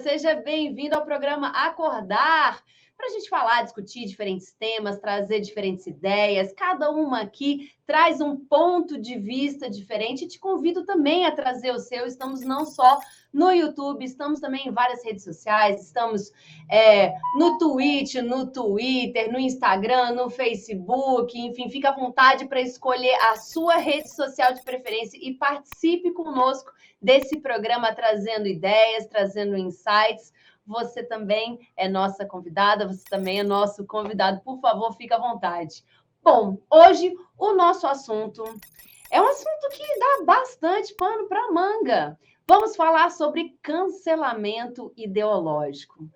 seja bem-vindo ao programa Acordar, para a gente falar, discutir diferentes temas, trazer diferentes ideias. Cada uma aqui traz um ponto de vista diferente. Te convido também a trazer o seu. Estamos não só no YouTube, estamos também em várias redes sociais, estamos no Twitch, no Twitter, no Instagram, no Facebook, enfim, fica à vontade para escolher a sua rede social de preferência e participe conosco desse programa, trazendo ideias, trazendo insights. Você também é nossa convidada, você também é nosso convidado. Por favor, fique à vontade. Bom, hoje o nosso assunto é um assunto que dá bastante pano para manga. Vamos falar sobre cancelamento ideológico.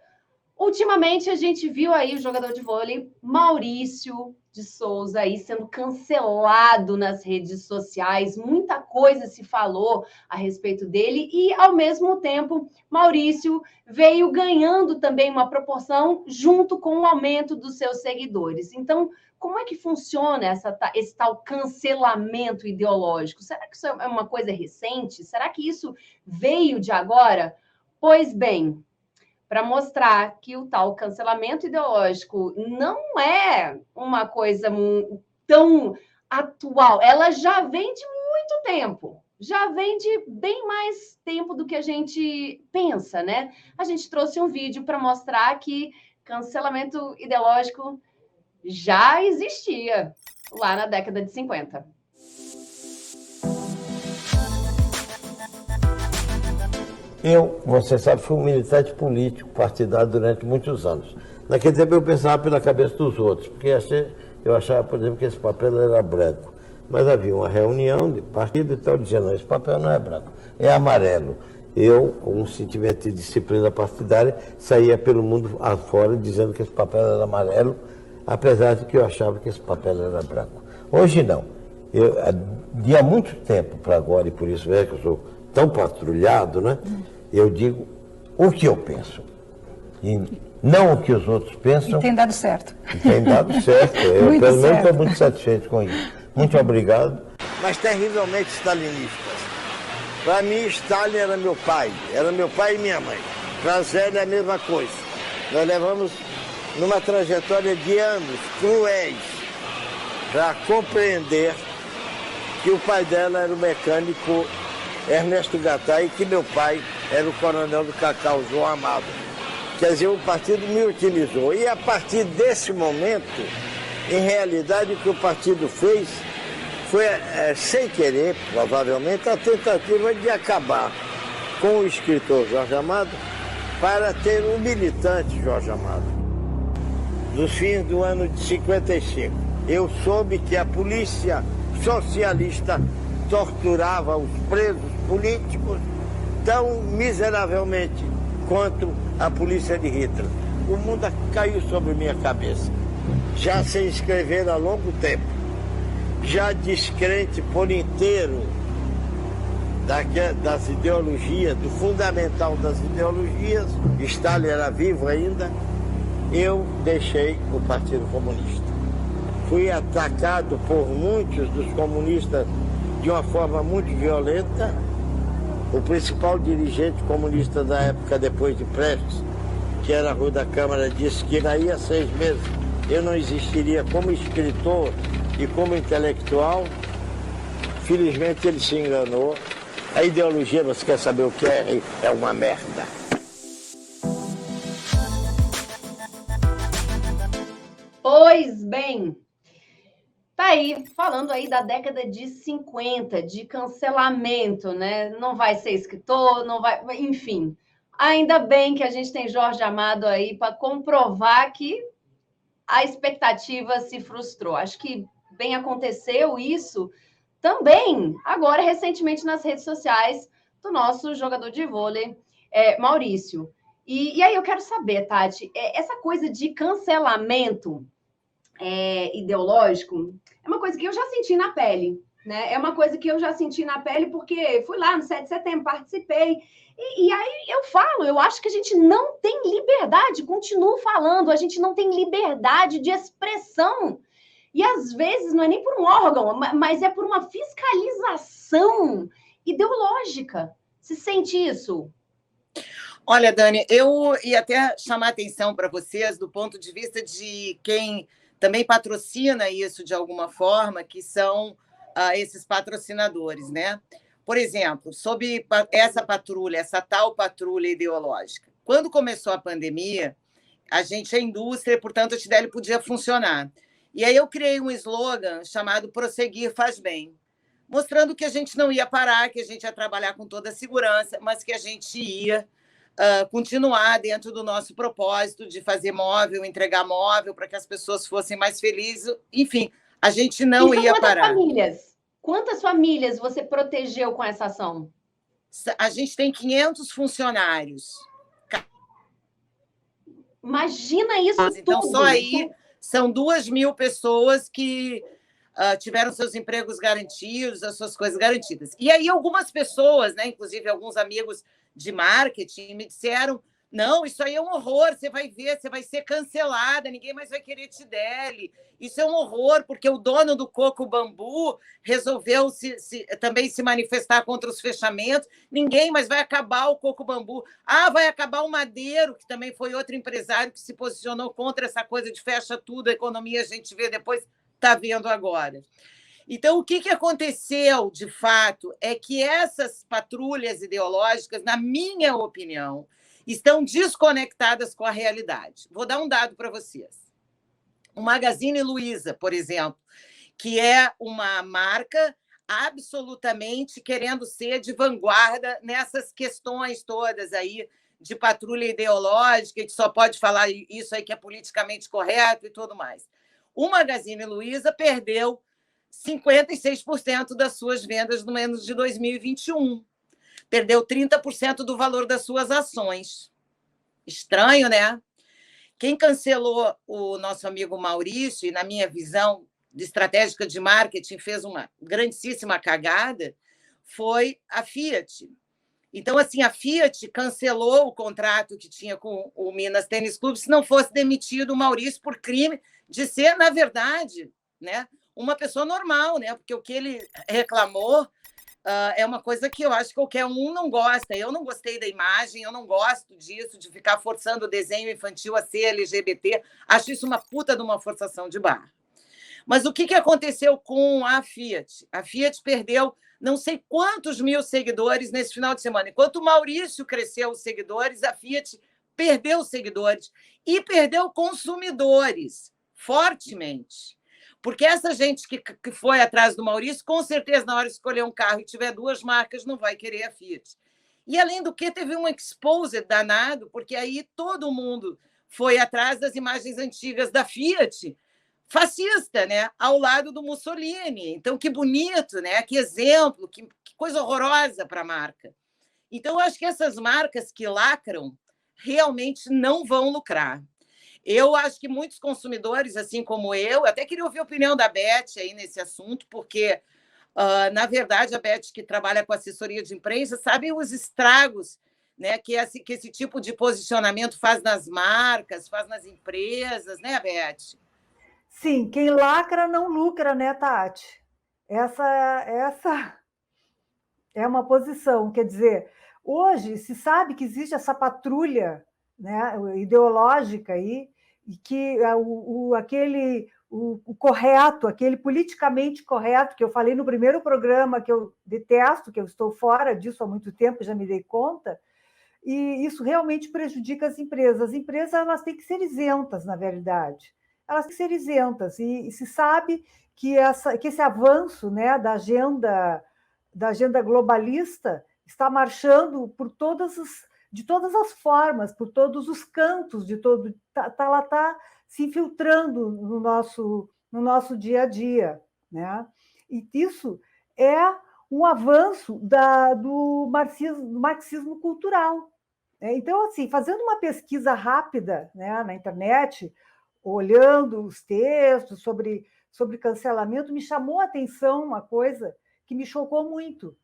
Ultimamente, a gente viu aí o jogador de vôlei Maurício de Souza aí sendo cancelado nas redes sociais. Muita coisa se falou a respeito dele e, ao mesmo tempo, Maurício veio ganhando também uma proporção junto com o aumento dos seus seguidores. Então, como é que funciona esse tal cancelamento ideológico? Será que isso é uma coisa recente? Será que isso veio de agora? Pois bem, para mostrar que o tal cancelamento ideológico não é uma coisa tão atual. Ela já vem de muito tempo, já vem de bem mais tempo do que a gente pensa, né? A gente trouxe um vídeo para mostrar que cancelamento ideológico já existia lá na década de 50. Você sabe, fui um militante político, partidário durante muitos anos. Naquele tempo eu pensava pela cabeça dos outros, porque eu achava, por exemplo, que esse papel era branco. Mas havia uma reunião de partido e tal, dizendo, não, esse papel não é branco, é amarelo. Eu, com um sentimento de disciplina partidária, saía pelo mundo afora dizendo que esse papel era amarelo, apesar de que eu achava que esse papel era branco. Hoje não. De há muito tempo para agora, e por isso é que eu sou tão patrulhado, né? Eu digo o que eu penso. E não o que os outros pensam. E tem dado certo. Tem dado certo. Eu, pelo menos, estou muito satisfeito com isso. Muito obrigado. Mas terrivelmente stalinistas. Para mim, Stalin era meu pai e minha mãe. Para Zélia é a mesma coisa. Nós levamos numa trajetória de anos cruéis para compreender que o pai dela era o mecânico Ernesto Gattai e que meu pai era o coronel do Cacau, João Amado. Quer dizer, o partido me utilizou. E a partir desse momento, em realidade, o que o partido fez foi, sem querer, provavelmente, a tentativa de acabar com o escritor Jorge Amado para ter um militante Jorge Amado. Nos fins do ano de 55, eu soube que a polícia socialista torturava os presos políticos tão miseravelmente quanto a polícia de Hitler. O mundo caiu sobre minha cabeça. Já sem escrever há longo tempo, já descrente por inteiro das ideologias, do fundamental das ideologias, Stalin era vivo ainda, eu deixei o Partido Comunista. Fui atacado por muitos dos comunistas de uma forma muito violenta. O principal dirigente comunista da época, depois de Prestes, que era Rui da Câmara, disse que daí a 6 meses eu não existiria como escritor e como intelectual. Felizmente ele se enganou. A ideologia, você quer saber o que é? É uma merda. Pois bem, tá aí, falando aí da década de 50, de cancelamento, né? Não vai ser escritor, não vai... Enfim, ainda bem que a gente tem Jorge Amado aí para comprovar que a expectativa se frustrou. Acho que bem aconteceu isso também, agora, recentemente, nas redes sociais do nosso jogador de vôlei, Maurício. E aí eu quero saber, Tati, essa coisa de cancelamento ideológico é uma coisa que eu já senti na pele, né? É uma coisa que eu já senti na pele porque fui lá no 7 de setembro, participei. E aí eu acho que a gente não tem liberdade, continuo falando, a gente não tem liberdade de expressão. E às vezes não é nem por um órgão, mas é por uma fiscalização ideológica. Se sente isso? Olha, Dani, eu ia até chamar a atenção para vocês do ponto de vista de quem também patrocina isso de alguma forma, que são esses patrocinadores, né? Por exemplo, sobre essa patrulha, essa tal patrulha ideológica. Quando começou a pandemia, a gente é indústria, portanto, a Tideli podia funcionar. E aí eu criei um slogan chamado Prosseguir Faz Bem, mostrando que a gente não ia parar, que a gente ia trabalhar com toda a segurança, mas que a gente ia continuar dentro do nosso propósito de fazer móvel, entregar móvel para que as pessoas fossem mais felizes. Enfim, a gente não ia parar. Quantas famílias você protegeu com essa ação? A gente tem 500 funcionários. Imagina isso então, tudo. Só aí são 2.000 pessoas que tiveram seus empregos garantidos, as suas coisas garantidas. E aí algumas pessoas, né, inclusive alguns amigos de marketing, me disseram: não, isso aí é um horror, você vai ver, você vai ser cancelada, ninguém mais vai querer Tideli. Isso é um horror, porque o dono do Coco Bambu resolveu também se manifestar contra os fechamentos. Ninguém mais vai acabar o Coco Bambu. Vai acabar o Madeiro, que também foi outro empresário que se posicionou contra essa coisa de fecha tudo, a economia a gente vê depois, está vendo agora. Então, o que aconteceu, de fato, é que essas patrulhas ideológicas, na minha opinião, estão desconectadas com a realidade. Vou dar um dado para vocês. O Magazine Luiza, por exemplo, que é uma marca absolutamente querendo ser de vanguarda nessas questões todas aí de patrulha ideológica, que só pode falar isso aí que é politicamente correto e tudo mais. O Magazine Luiza perdeu 56% das suas vendas no ano de 2021. Perdeu 30% do valor das suas ações. Estranho, né? Quem cancelou o nosso amigo Maurício, e na minha visão de estratégica de marketing fez uma grandíssima cagada, foi a Fiat. Então, assim, a Fiat cancelou o contrato que tinha com o Minas Tênis Clube se não fosse demitido o Maurício por crime de ser, na verdade, né, uma pessoa normal, né? Porque o que ele reclamou é uma coisa que eu acho que qualquer um não gosta. Eu não gostei da imagem, eu não gosto disso, de ficar forçando o desenho infantil a ser LGBT. Acho isso uma puta de uma forçação de barra. Mas o que aconteceu com a Fiat? A Fiat perdeu não sei quantos mil seguidores nesse final de semana. Enquanto o Maurício cresceu os seguidores, a Fiat perdeu seguidores e perdeu consumidores fortemente. Porque essa gente que foi atrás do Maurício, com certeza, na hora de escolher um carro e tiver duas marcas, não vai querer a Fiat. E, além do que, teve um exposed danado, porque aí todo mundo foi atrás das imagens antigas da Fiat, fascista, né? Ao lado do Mussolini. Então, que bonito, né? Que exemplo, que coisa horrorosa para a marca. Então, eu acho que essas marcas que lacram realmente não vão lucrar. Eu acho que muitos consumidores, assim como eu, até queria ouvir a opinião da Beth aí nesse assunto, porque, na verdade, a Beth, que trabalha com assessoria de imprensa, sabe os estragos, né, que esse tipo de posicionamento faz nas marcas, faz nas empresas, né, Beth? Sim, quem lacra não lucra, né, Tati? Essa é uma posição, quer dizer, hoje se sabe que existe essa patrulha, né, ideológica aí, e que o correto, aquele politicamente correto, que eu falei no primeiro programa, que eu detesto, que eu estou fora disso há muito tempo, já me dei conta, e isso realmente prejudica as empresas. As empresas elas têm que ser isentas, na verdade. Elas têm que ser isentas, e se sabe que esse avanço, né, da agenda globalista está marchando de todas as formas, por todos os cantos, ela está se infiltrando no nosso dia a dia, né? E isso é um avanço do marxismo cultural. Então, assim, fazendo uma pesquisa rápida, né, na internet, olhando os textos sobre cancelamento, me chamou a atenção uma coisa que me chocou muito,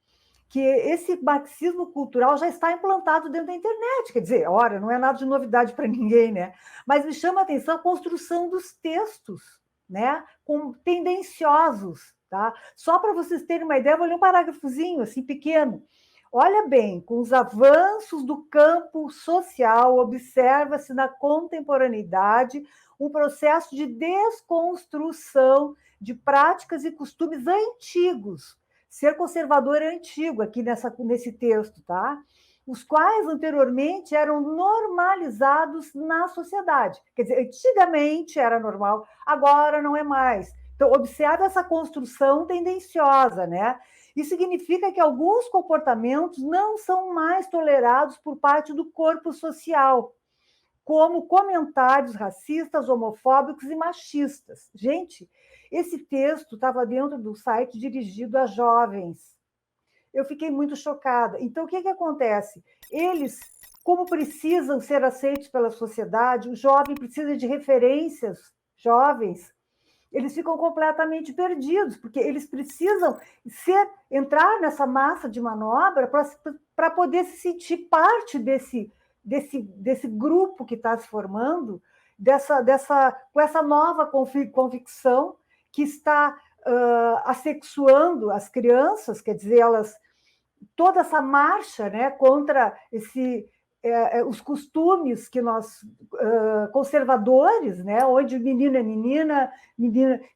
que esse marxismo cultural já está implantado dentro da internet. Quer dizer, ora, não é nada de novidade para ninguém, né? Mas me chama a atenção a construção dos textos, né? Tendenciosos, tá? Só para vocês terem uma ideia, vou ler um parágrafozinho, assim, pequeno. Olha bem, com os avanços do campo social, observa-se na contemporaneidade um processo de desconstrução de práticas e costumes antigos. Ser conservador é antigo aqui nesse texto, tá? Os quais anteriormente eram normalizados na sociedade. Quer dizer, antigamente era normal, agora não é mais. Então, observa essa construção tendenciosa, né? Isso significa que alguns comportamentos não são mais tolerados por parte do corpo social, como comentários racistas, homofóbicos e machistas. Gente, esse texto estava dentro do site dirigido a jovens. Eu fiquei muito chocada. Então, o que acontece? Eles, como precisam ser aceitos pela sociedade, o jovem precisa de referências jovens, eles ficam completamente perdidos, porque eles precisam entrar nessa massa de manobra para poder se sentir parte desse grupo que está se formando, com essa nova convicção que está assexuando as crianças, quer dizer, toda essa marcha, né, contra os costumes que nós, conservadores, né, onde menino é menina,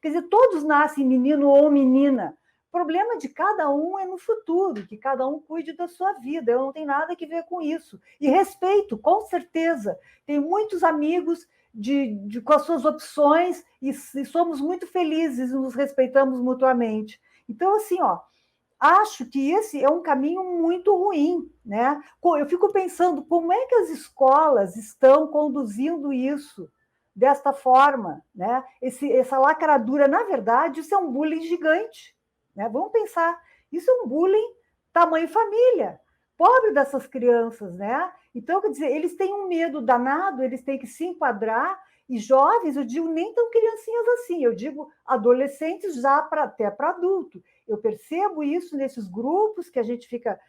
quer dizer, todos nascem menino ou menina. O problema de cada um é no futuro, que cada um cuide da sua vida, eu não tenho nada a ver com isso. E respeito, com certeza. Tenho muitos amigos com as suas opções e somos muito felizes e nos respeitamos mutuamente. Então, assim, acho que esse é um caminho muito ruim, né? Eu fico pensando como é que as escolas estão conduzindo isso desta forma, né? Essa lacradura, na verdade, isso é um bullying gigante, né? Vamos pensar, isso é um bullying tamanho família, pobre dessas crianças, né? Então, quer dizer, eles têm um medo danado, eles têm que se enquadrar, e jovens, eu digo, nem tão criancinhas assim, eu digo adolescentes já até para adulto. Eu percebo isso nesses grupos que a gente fica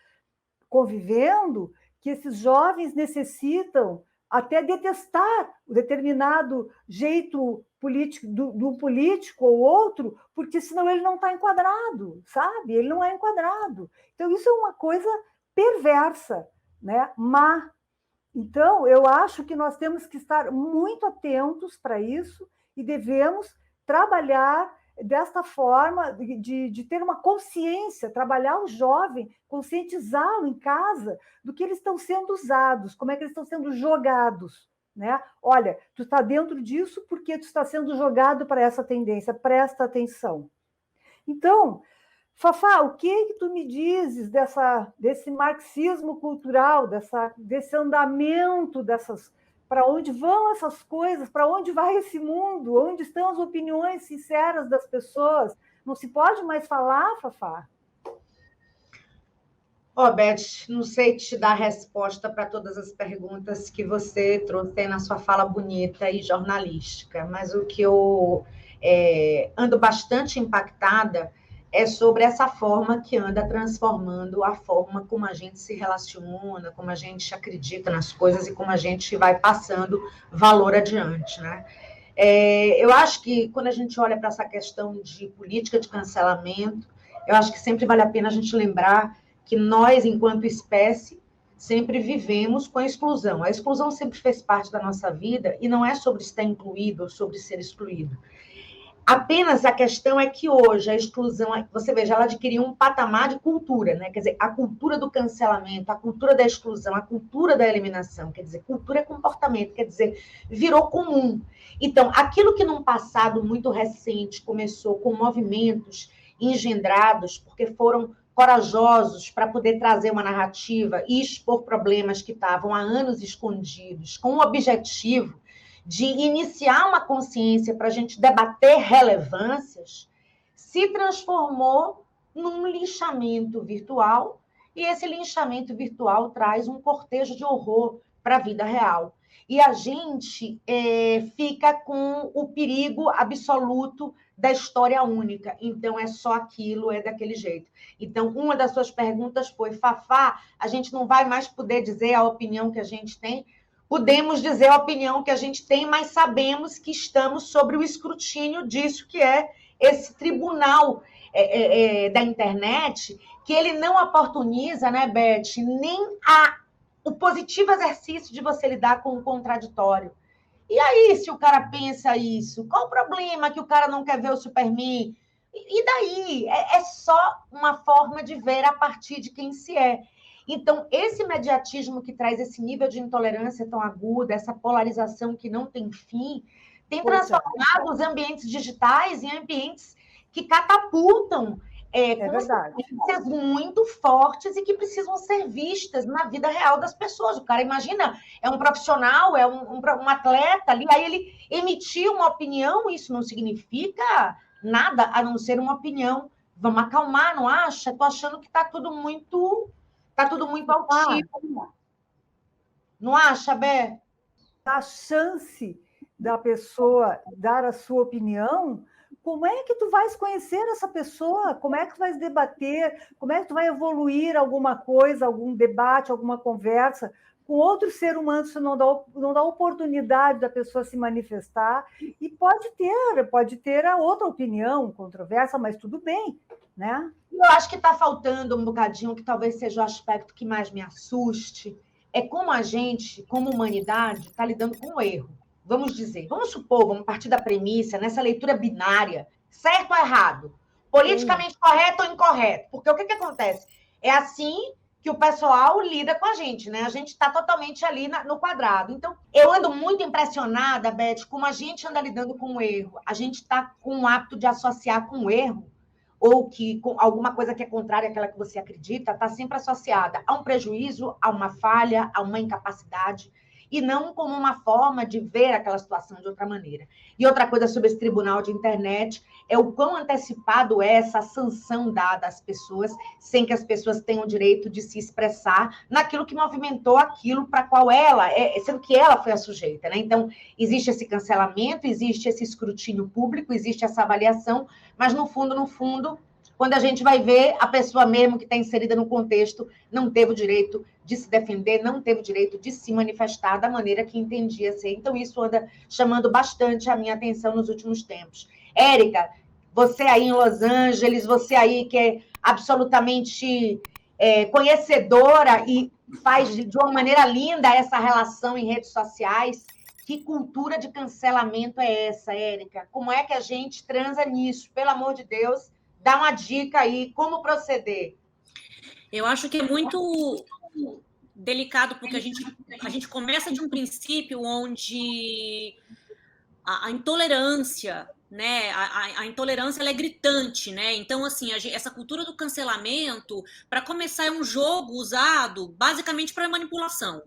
convivendo, que esses jovens necessitam até detestar o determinado jeito político do político ou outro, porque senão ele não está enquadrado, sabe? Ele não é enquadrado. Então, isso é uma coisa perversa, né? Má. Então, eu acho que nós temos que estar muito atentos para isso e devemos trabalhar desta forma, de ter uma consciência, trabalhar o jovem, conscientizá-lo em casa do que eles estão sendo usados, como é que eles estão sendo jogados, né? Olha, tu está dentro disso porque tu está sendo jogado para essa tendência, presta atenção. Então, Fafá, o que tu me dizes desse marxismo cultural, desse andamento para onde vão essas coisas, para onde vai esse mundo, onde estão as opiniões sinceras das pessoas? Não se pode mais falar, Fafá? Beth, não sei te dar resposta para todas as perguntas que você trouxe aí na sua fala bonita e jornalística, mas o que eu ando bastante impactada é sobre essa forma que anda transformando a forma como a gente se relaciona, como a gente acredita nas coisas e como a gente vai passando valor adiante, né? Eu acho que quando a gente olha para essa questão de política de cancelamento, eu acho que sempre vale a pena a gente lembrar que nós, enquanto espécie, sempre vivemos com a exclusão. A exclusão sempre fez parte da nossa vida e não é sobre estar incluído ou sobre ser excluído. Apenas a questão é que hoje a exclusão, você veja, ela adquiriu um patamar de cultura, né? Quer dizer, a cultura do cancelamento, a cultura da exclusão, a cultura da eliminação, quer dizer, cultura é comportamento, quer dizer, virou comum. Então, aquilo que num passado muito recente começou com movimentos engendrados, porque foram corajosos para poder trazer uma narrativa e expor problemas que estavam há anos escondidos, com o objetivo de iniciar uma consciência para a gente debater relevâncias, se transformou num linchamento virtual, e esse linchamento virtual traz um cortejo de horror para a vida real. E a gente fica com o perigo absoluto da história única. Então, é só aquilo, é daquele jeito. Então, uma das suas perguntas foi, Fafá, a gente não vai mais poder dizer a opinião que a gente tem? Podemos dizer a opinião que a gente tem, mas sabemos que estamos sobre o escrutínio disso, que é esse tribunal da internet, que ele não oportuniza, né, Beth, nem o positivo exercício de você lidar com o contraditório. E aí, se o cara pensa isso, qual o problema que o cara não quer ver o Superman? E daí? É só uma forma de ver a partir de quem se é. Então, esse mediatismo que traz esse nível de intolerância tão aguda, essa polarização que não tem fim, tem transformado os ambientes digitais em ambientes que catapultam consequências muito fortes e que precisam ser vistas na vida real das pessoas. O cara, imagina, é um profissional, é um atleta ali, aí ele emitiu uma opinião, isso não significa nada a não ser uma opinião. Vamos acalmar, não acha? Estou achando que está tudo muito altivo. Não acha, Bé? A chance da pessoa dar a sua opinião, como é que tu vais conhecer essa pessoa? Como é que tu vais debater? Como é que tu vai evoluir alguma coisa, algum debate, alguma conversa com outro ser humano? Isso não dá oportunidade da pessoa se manifestar, e pode ter a outra opinião, controversa, mas tudo bem, né? Eu acho que está faltando um bocadinho, que talvez seja o aspecto que mais me assuste, é como a gente, como humanidade, está lidando com o erro. Vamos supor, vamos partir da premissa, nessa leitura binária, certo ou errado, politicamente correto ou incorreto, porque o que acontece? É assim que o pessoal lida com a gente, né? A gente está totalmente ali no quadrado. Então, eu ando muito impressionada, Beth, como a gente anda lidando com o erro. A gente está com o hábito de associar com o erro, ou que com alguma coisa que é contrária àquela que você acredita, está sempre associada a um prejuízo, a uma falha, a uma incapacidade, e não como uma forma de ver aquela situação de outra maneira. E outra coisa sobre esse tribunal de internet é o quão antecipado é essa sanção dada às pessoas, sem que as pessoas tenham o direito de se expressar naquilo que movimentou aquilo para qual ela, sendo que ela foi a sujeita, né? Então, existe esse cancelamento, existe esse escrutínio público, existe essa avaliação, mas no fundo, quando a gente vai ver, a pessoa mesmo que está inserida no contexto não teve o direito de se defender, não teve o direito de se manifestar da maneira que entendia ser. Então, isso anda chamando bastante a minha atenção nos últimos tempos. Érica, você aí em Los Angeles, você aí que é absolutamente conhecedora e faz de uma maneira linda essa relação em redes sociais. Que cultura de cancelamento é essa, Érica? Como é que a gente transa nisso? Pelo amor de Deus, dá uma dica aí, como proceder? Eu acho que é muito delicado, porque a gente começa de um princípio onde a intolerância, né? A intolerância ela é gritante, né? Então, assim, essa cultura do cancelamento, para começar, é um jogo usado basicamente para manipulação.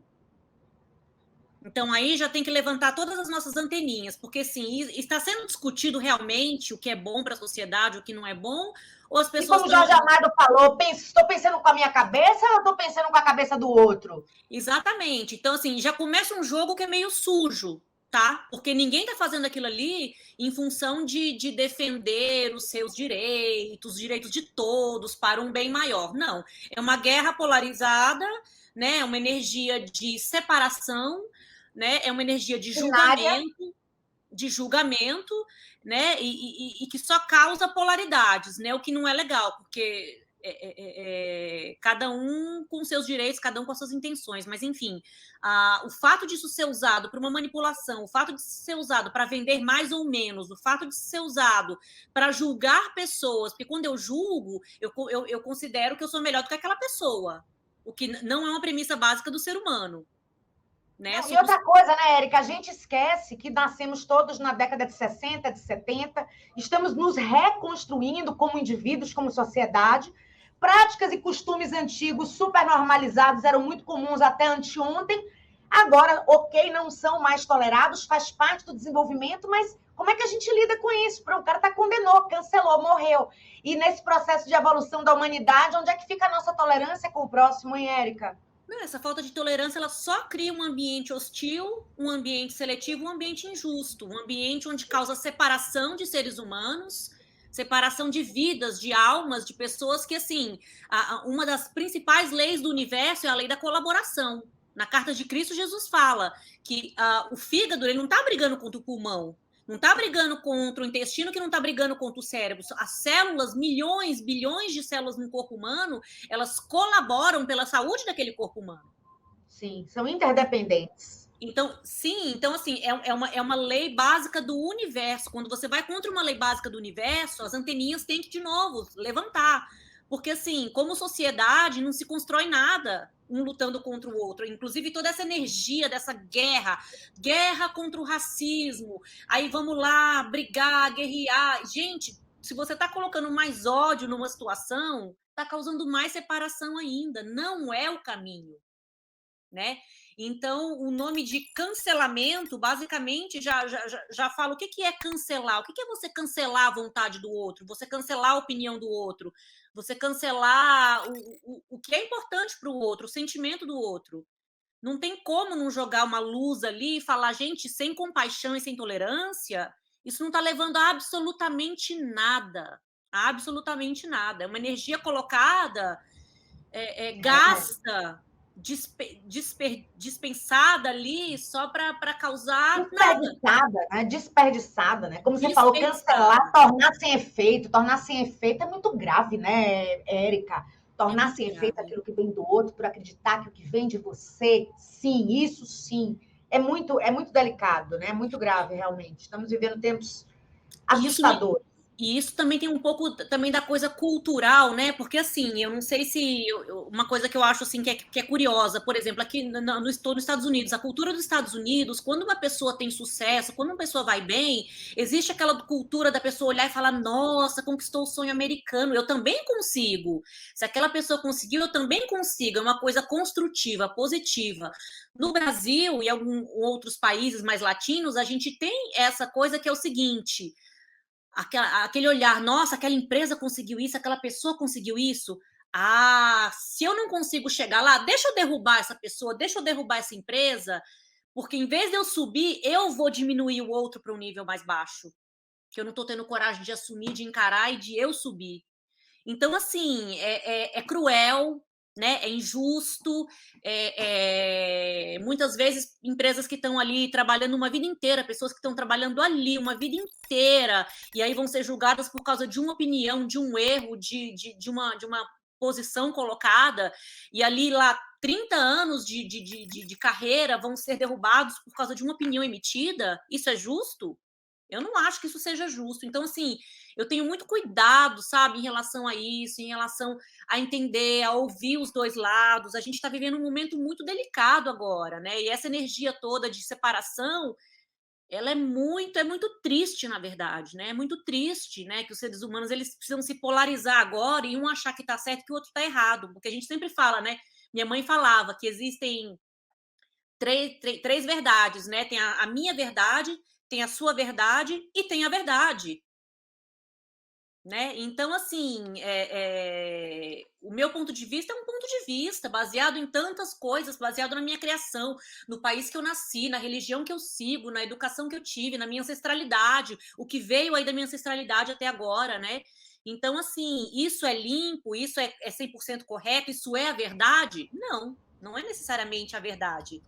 Então, aí já tem que levantar todas as nossas anteninhas, porque, sim, está sendo discutido realmente o que é bom para a sociedade, o que não é bom, ou as pessoas... E como o Jorge Amado falou, estou pensando com a minha cabeça ou estou pensando com a cabeça do outro? Exatamente. Então, assim, já começa um jogo que é meio sujo, tá? Porque ninguém está fazendo aquilo ali em função de defender os seus direitos, os direitos de todos, para um bem maior. Não. É uma guerra polarizada, né? É uma energia de separação, né? É uma energia de julgamento, né? E que só causa polaridades, né? O que não é legal, porque cada um com seus direitos, cada um com as suas intenções, mas enfim, o fato disso ser usado para uma manipulação, o fato de ser usado para vender mais ou menos, o fato de ser usado para julgar pessoas, porque quando eu julgo, eu considero que eu sou melhor do que aquela pessoa, o que não é uma premissa básica do ser humano. Né? E outra coisa, né, Érica? A gente esquece que nascemos todos na década de 60, de 70, estamos nos reconstruindo como indivíduos, como sociedade. Práticas e costumes antigos, super normalizados, eram muito comuns até anteontem. Agora, ok, não são mais tolerados, faz parte do desenvolvimento, mas como é que a gente lida com isso? O cara condenou, cancelou, morreu. E nesse processo de evolução da humanidade, onde é que fica a nossa tolerância com o próximo, hein, Érica? Essa falta de tolerância, ela só cria um ambiente hostil, um ambiente seletivo, um ambiente injusto, um ambiente onde causa separação de seres humanos, separação de vidas, de almas, de pessoas que, assim, uma das principais leis do universo é a lei da colaboração. Na Carta de Cristo, Jesus fala que o fígado ele não está brigando contra o pulmão, Não está brigando contra o intestino, que não está brigando contra o cérebro. As células, milhões, bilhões de células no corpo humano, elas colaboram pela saúde daquele corpo humano. Sim, são interdependentes. Então, sim, então, assim, é uma lei básica do universo. Quando você vai contra uma lei básica do universo, as anteninhas têm que, de novo, levantar. Porque, assim, como sociedade, não se constrói nada um lutando contra o outro. Inclusive, toda essa energia dessa guerra contra o racismo, aí vamos lá, brigar, guerrear. Gente, se você está colocando mais ódio numa situação, está causando mais separação ainda. Não é o caminho, né? Então, o nome de cancelamento, basicamente, já fala o que é cancelar. O que é você cancelar a vontade do outro? Você cancelar a opinião do outro? Você cancelar o que é importante para o outro, o sentimento do outro. Não tem como não jogar uma luz ali e falar, gente, sem compaixão e sem tolerância, isso não está levando a absolutamente nada. A absolutamente nada. É uma energia colocada, gasta, dispensada ali só para causar desperdiçada, né? Desperdiçada, né? Como você falou, cancelar, tornar sem efeito é muito grave, né, Érica? Tornar sem efeito aquilo que vem do outro, por acreditar que o que vem de você, sim, isso sim, é muito delicado, né? É muito grave, realmente. Estamos vivendo tempos assustadores. E isso também tem um pouco também da coisa cultural, né? Porque, assim, eu não sei se... uma coisa que eu acho, assim, que é curiosa, por exemplo, aqui nos Estados Unidos, a cultura dos Estados Unidos, quando uma pessoa tem sucesso, quando uma pessoa vai bem, existe aquela cultura da pessoa olhar e falar, nossa, conquistou o sonho americano, eu também consigo. Se aquela pessoa conseguiu, eu também consigo. É uma coisa construtiva, positiva. No Brasil e em alguns outros países mais latinos, a gente tem essa coisa que é o seguinte... aquele olhar, nossa, aquela empresa conseguiu isso, aquela pessoa conseguiu isso. Se eu não consigo chegar lá, deixa eu derrubar essa pessoa, deixa eu derrubar essa empresa, porque em vez de eu subir, eu vou diminuir o outro para um nível mais baixo, que eu não estou tendo coragem de assumir, de encarar e de eu subir. Então, assim, é cruel, né? É injusto, muitas vezes empresas que estão ali trabalhando uma vida inteira, pessoas que estão trabalhando ali uma vida inteira, e aí vão ser julgadas por causa de uma opinião, de um erro, de uma posição colocada, e ali lá 30 anos de carreira vão ser derrubados por causa de uma opinião emitida. Isso é justo? Eu não acho que isso seja justo. Então, assim, eu tenho muito cuidado, sabe, em relação a isso, em relação a entender, a ouvir os dois lados. A gente está vivendo um momento muito delicado agora, né? E essa energia toda de separação, ela é muito triste, na verdade, né? É muito triste, né? Que os seres humanos, eles precisam se polarizar agora e um achar que está certo e que o outro está errado. Porque a gente sempre fala, né? Minha mãe falava que existem três verdades, né? Tem a minha verdade, tem a sua verdade e tem a verdade, né? Então, assim, o meu ponto de vista é um ponto de vista baseado em tantas coisas, baseado na minha criação, no país que eu nasci, na religião que eu sigo, na educação que eu tive, na minha ancestralidade, o que veio aí da minha ancestralidade até agora, né? Então, assim, isso é limpo, isso é 100% correto, isso é a verdade? Não, não é necessariamente a verdade.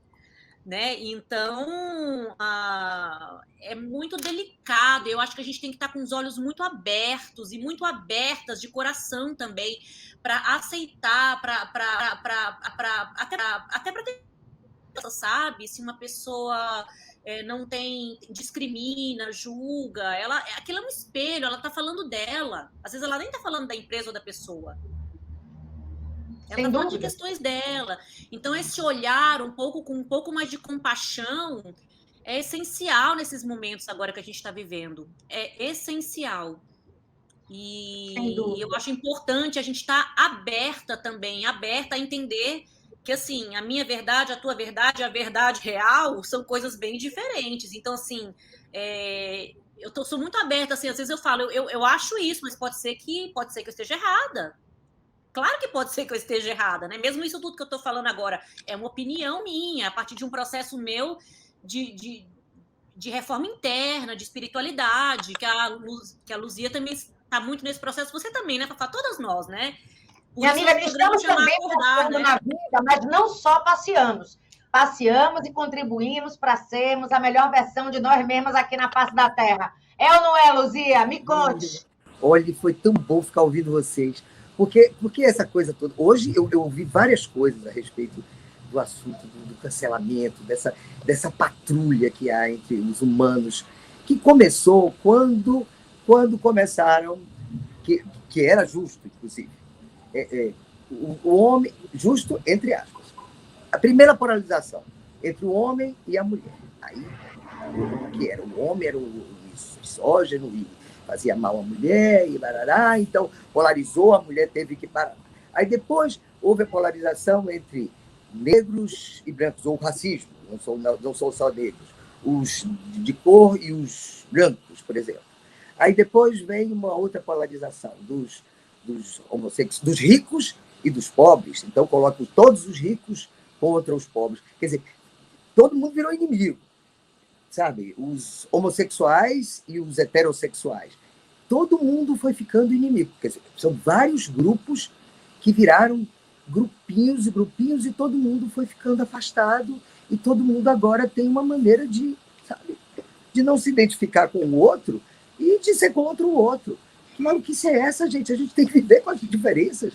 Né? Então, é muito delicado. Eu acho que a gente tem que estar com os olhos muito abertos e muito abertas de coração também para aceitar, até para ter, sabe? Se uma pessoa não tem, discrimina, julga, aquilo é um espelho, ela está falando dela. Às vezes ela nem está falando da empresa ou da pessoa. Ela está falando de questões dela. Então, esse olhar com um pouco mais de compaixão é essencial nesses momentos agora que a gente está vivendo. É essencial. E eu acho importante a gente estar aberta também, aberta a entender que, assim, a minha verdade, a tua verdade, a verdade real são coisas bem diferentes. Então, assim, sou muito aberta, assim, às vezes eu falo, eu acho isso, mas pode ser que eu esteja errada. Claro que pode ser que eu esteja errada, né? Mesmo isso tudo que eu estou falando agora é uma opinião minha, a partir de um processo meu de reforma interna, de espiritualidade, que a Luzia também está muito nesse processo, você também, né, Fafá? Todas nós, né? Minha amiga, estamos também passeando na vida, mas não só passeamos. passeamos e contribuímos para sermos a melhor versão de nós mesmos aqui na face da Terra. É ou não é, Luzia? Me conte. Olha, foi tão bom ficar ouvindo vocês. Porque essa coisa toda... Hoje eu ouvi várias coisas a respeito do assunto do cancelamento, dessa patrulha que há entre os humanos, que começou quando começaram, que era justo, inclusive. O homem, justo entre aspas. A primeira polarização entre o homem e a mulher. Aí, que era o homem, era o misógino e fazia mal à mulher, e barará, então polarizou, a mulher teve que parar. Aí depois houve a polarização entre negros e brancos, ou racismo, não são só negros, os de cor e os brancos, por exemplo. Aí depois vem uma outra polarização dos homossexuais, dos ricos e dos pobres. Então colocam todos os ricos contra os pobres. Quer dizer, todo mundo virou inimigo, sabe? Os homossexuais e os heterossexuais. Todo mundo foi ficando inimigo. Quer dizer, são vários grupos que viraram grupinhos e grupinhos, e todo mundo foi ficando afastado, e todo mundo agora tem uma maneira de, sabe, de não se identificar com o outro e de ser contra o outro. Que maluquice é essa, gente? A gente tem que viver com as diferenças.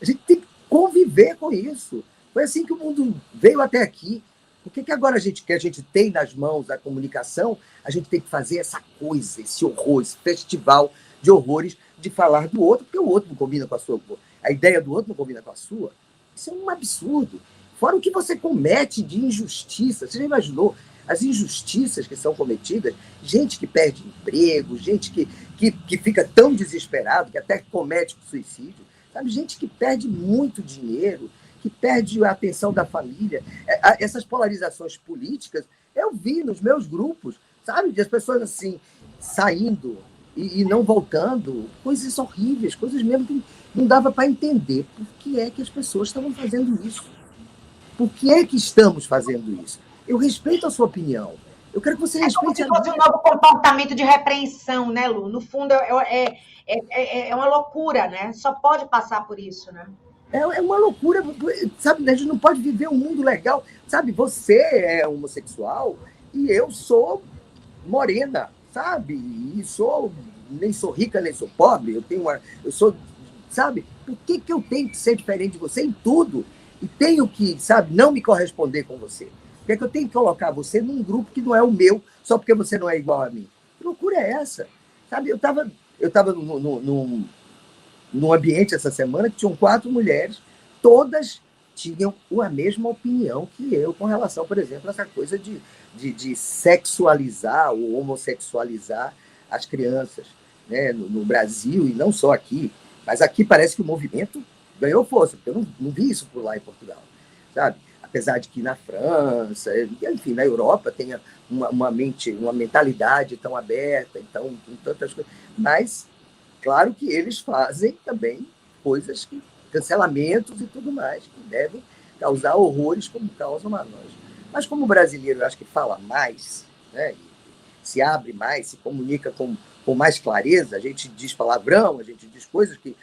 A gente tem que conviver com isso. Foi assim que o mundo veio até aqui. Por que agora que a gente tem nas mãos a comunicação, a gente tem que fazer essa coisa, esse horror, esse festival de horrores de falar do outro, porque o outro não combina com a sua... A ideia do outro não combina com a sua? Isso é um absurdo. Fora o que você comete de injustiça. Você já imaginou as injustiças que são cometidas? Gente que perde emprego, gente que fica tão desesperado que até comete suicídio. Sabe? Gente que perde muito dinheiro, que perde a atenção da família. Essas polarizações políticas, eu vi nos meus grupos, sabe? De as pessoas assim, saindo e não voltando. Coisas horríveis, coisas mesmo que não dava para entender por que é que as pessoas estavam fazendo isso. Por que é que estamos fazendo isso? Eu respeito a sua opinião. Eu quero que você respeite a minha. É como se fosse um novo comportamento de repreensão, né, Lu? No fundo, é uma loucura, né? Só pode passar por isso, né? É uma loucura, sabe? A gente não pode viver um mundo legal. Sabe, você é homossexual e eu sou morena, sabe? E nem sou rica, nem sou pobre. Eu sou, sabe? Por que eu tenho que ser diferente de você em tudo? E tenho que, sabe, não me corresponder com você? Por que eu tenho que colocar você num grupo que não é o meu, só porque você não é igual a mim? Que loucura é essa? Sabe, eu estava num ambiente essa semana que tinham 4 mulheres, todas tinham a mesma opinião que eu com relação, por exemplo, a essa coisa de sexualizar ou homossexualizar as crianças, né, no Brasil, e não só aqui. Mas aqui parece que o movimento ganhou força, porque eu não vi isso por lá em Portugal, sabe? Apesar de que na França, enfim, na Europa tem uma mentalidade tão aberta, então, com tantas coisas. Mas, claro que eles fazem também coisas, cancelamentos e tudo mais, que devem causar horrores como causam a nós. Mas como brasileiro, eu acho que fala mais, né? Se abre mais, se comunica com mais clareza, a gente diz palavrão, a gente diz coisas que,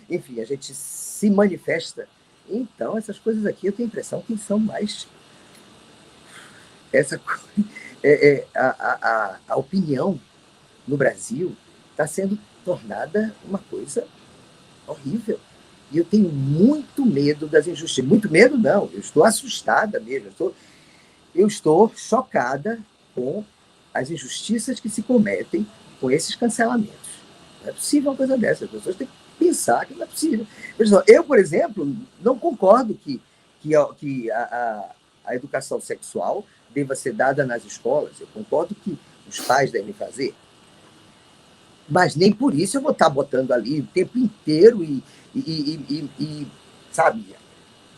enfim, a gente se manifesta. Então, essas coisas aqui eu tenho a impressão que são mais... A opinião no Brasil está sendo tornada uma coisa horrível. E eu tenho muito medo das injustiças. Muito medo, não. Eu estou assustada mesmo. Eu estou chocada com as injustiças que se cometem com esses cancelamentos. Não é possível uma coisa dessa. As pessoas têm que pensar que não é possível. Eu, por exemplo, não concordo que a educação sexual deva ser dada nas escolas. Eu concordo que os pais devem fazer. Mas nem por isso eu vou estar botando ali o tempo inteiro e sabe,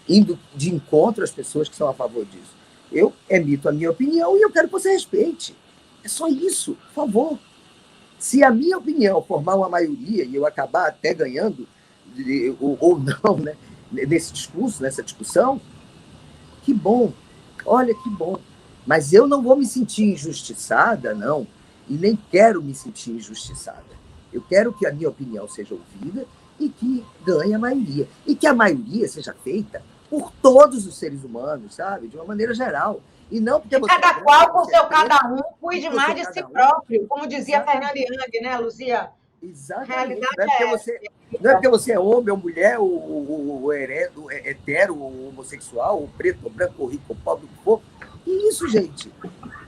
indo de encontro às pessoas que são a favor disso. Eu emito a minha opinião e eu quero que você respeite. É só isso, por favor. Se a minha opinião formar uma maioria e eu acabar até ganhando, ou não, né, nesse discurso, nessa discussão, que bom, olha que bom. Mas eu não vou me sentir injustiçada, não, e nem quero me sentir injustiçada. Eu quero que a minha opinião seja ouvida e que ganhe a maioria. E que a maioria seja feita por todos os seres humanos, sabe? De uma maneira geral. E não porque você... Cada qual com seu cada um, cuide mais de si próprio, como dizia Fernanda Young, né, Luzia? Exatamente. Não é porque você é homem ou mulher, ou hetero, ou homossexual, ou preto, ou branco, ou rico, ou pobre, ou pobre. Que isso, gente?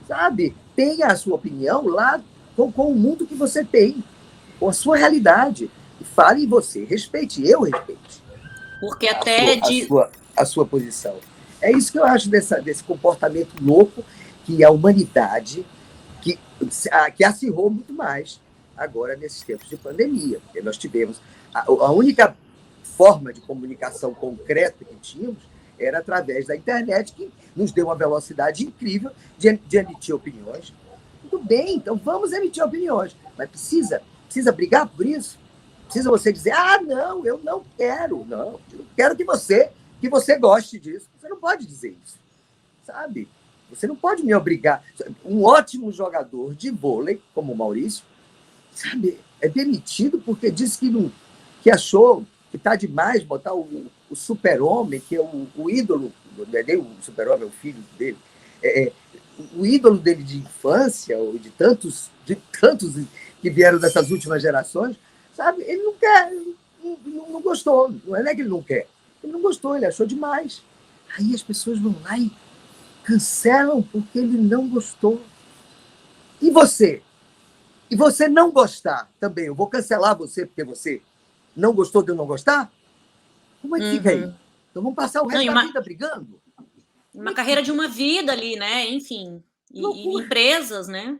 Sabe? Tenha a sua opinião lá com o mundo que você tem, com a sua realidade. E fale em você. Respeite, eu respeite. Porque até a sua posição. É isso que eu acho desse comportamento louco que a humanidade, que acirrou muito mais agora nesses tempos de pandemia, porque nós tivemos a única forma de comunicação concreta que tínhamos era através da internet, que nos deu uma velocidade incrível de emitir opiniões. Tudo bem, então vamos emitir opiniões, mas precisa brigar por isso? Precisa você dizer, não, eu não quero, não, eu não quero que você goste disso. Você não pode dizer isso, sabe? Você não pode me obrigar. Um ótimo jogador de vôlei, como o Maurício, sabe, é demitido porque disse que achou que está demais botar o super-homem, que é o ídolo, o super-homem é o filho dele, o ídolo dele de infância, ou de tantos que vieram dessas últimas gerações, sabe? Ele não quer, não gostou. Não é que ele não quer. Ele não gostou, ele achou demais. Aí as pessoas vão lá e cancelam porque ele não gostou. E você? E você não gostar também? Eu vou cancelar você porque você não gostou de eu não gostar? Como é que fica aí? Então vamos passar o resto da vida brigando? Uma carreira de uma vida ali, né? Enfim. E empresas, né?